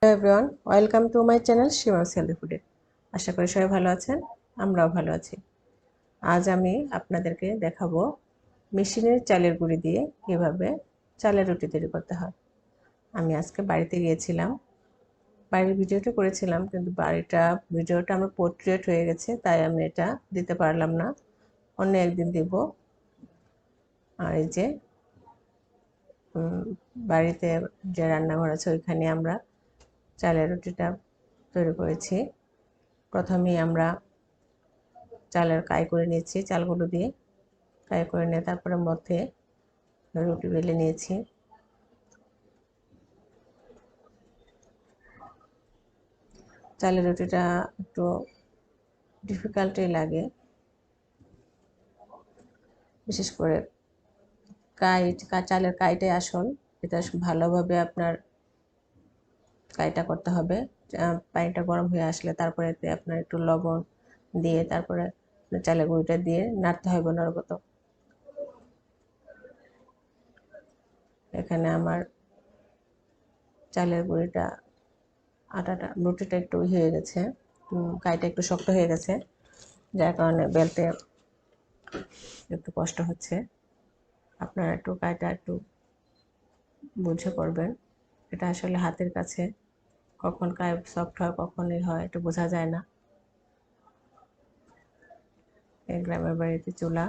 Hello everyone, welcome to my channel Shima's healthy ফুডে। আশা করি সবাই ভালো আছেন, আমরাও ভালো আছি। আজ আমি আপনাদেরকে দেখাবো মেশিনের চালের গুঁড়ি দিয়ে কীভাবে চালের রুটি তৈরি করতে হয়। আমি আজকে বাড়িতে গিয়েছিলাম, বাড়ির ভিডিওটা করেছিলাম, কিন্তু ভিডিওটা আমার পোর্ট্রেট হয়ে গেছে, তাই আমি এটা দিতে পারলাম না, অন্য একদিন দিব। আর এই যে বাড়িতে যে রান্নাঘর আছে ওইখানে আমরা চালের রুটিটা তৈরি করেছি। প্রথমেই আমরা চালের কাই করে নিয়েছি, চালগুলো দিয়ে কাই করে নিয়ে তারপরে মধ্যে রুটি বেলে নিয়েছি। চালের রুটিটা একটু ডিফিকাল্টই লাগে, বিশেষ করে চালের কাইটাই আসল। এটা ভালোভাবে আপনার কাইটা করতে হবে। পানিটা গরম হয়ে আসলে তারপরে এতে আপনার একটু লবণ দিয়ে তারপরে চালের গুঁড়িটা দিয়ে নাড়তে হবে অনবরত। এখানে আমার চালের গুঁড়িটা রুটিটা একটু হয়ে গেছে, কাইটা একটু শক্ত হয়ে গেছে, যার কারণে বেলতে একটু কষ্ট হচ্ছে। আপনারা একটু কাইটা একটু বুঝে করবেন। এটা আসলে হাতের কাছে, কখন কাই সফট হয় কখনই হয় একটু বোঝা যায় না। এই গ্রামের বাড়িতে চুলা,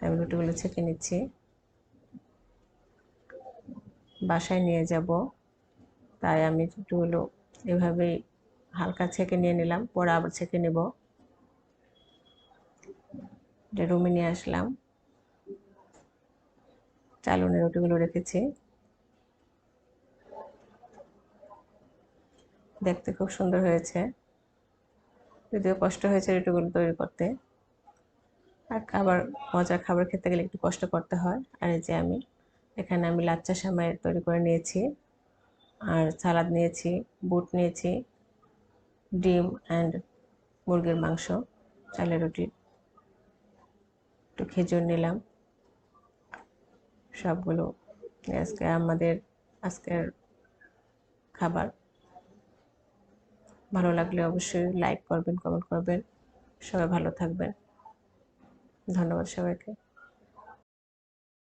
আমি রুটিগুলো ছেঁকে নিচ্ছি, বাসায় নিয়ে যাব, তাই আমি রুটিগুলো এভাবেই হালকা ছেঁকে নিয়ে নিলাম, পরে আবার ছেঁকে নেব। রুমে নিয়ে আসলাম, চালুনে রুটিগুলো রেখেছি, দেখতে খুব সুন্দর হয়েছে, যদিও কষ্ট হয়েছে রুটিগুলো তৈরি করতে। আর মজার খাবার খেতে গেলে একটু কষ্ট করতে হয়। আর এই যে এখানে আমি লাচ্চা সেমাই তৈরি করে নিয়েছি, আর সালাদ নিয়েছি, বুট নিয়েছি, ডিম অ্যান্ড মুরগির মাংস, চালের রুটি, একটু খেজুর নিলাম। সবগুলো আজকের খাবার। ভালো লাগলে অবশ্যই লাইক করবেন, কমেন্ট করবেন। সবাই ভালো থাকবেন। ধন্যবাদ সবাইকে।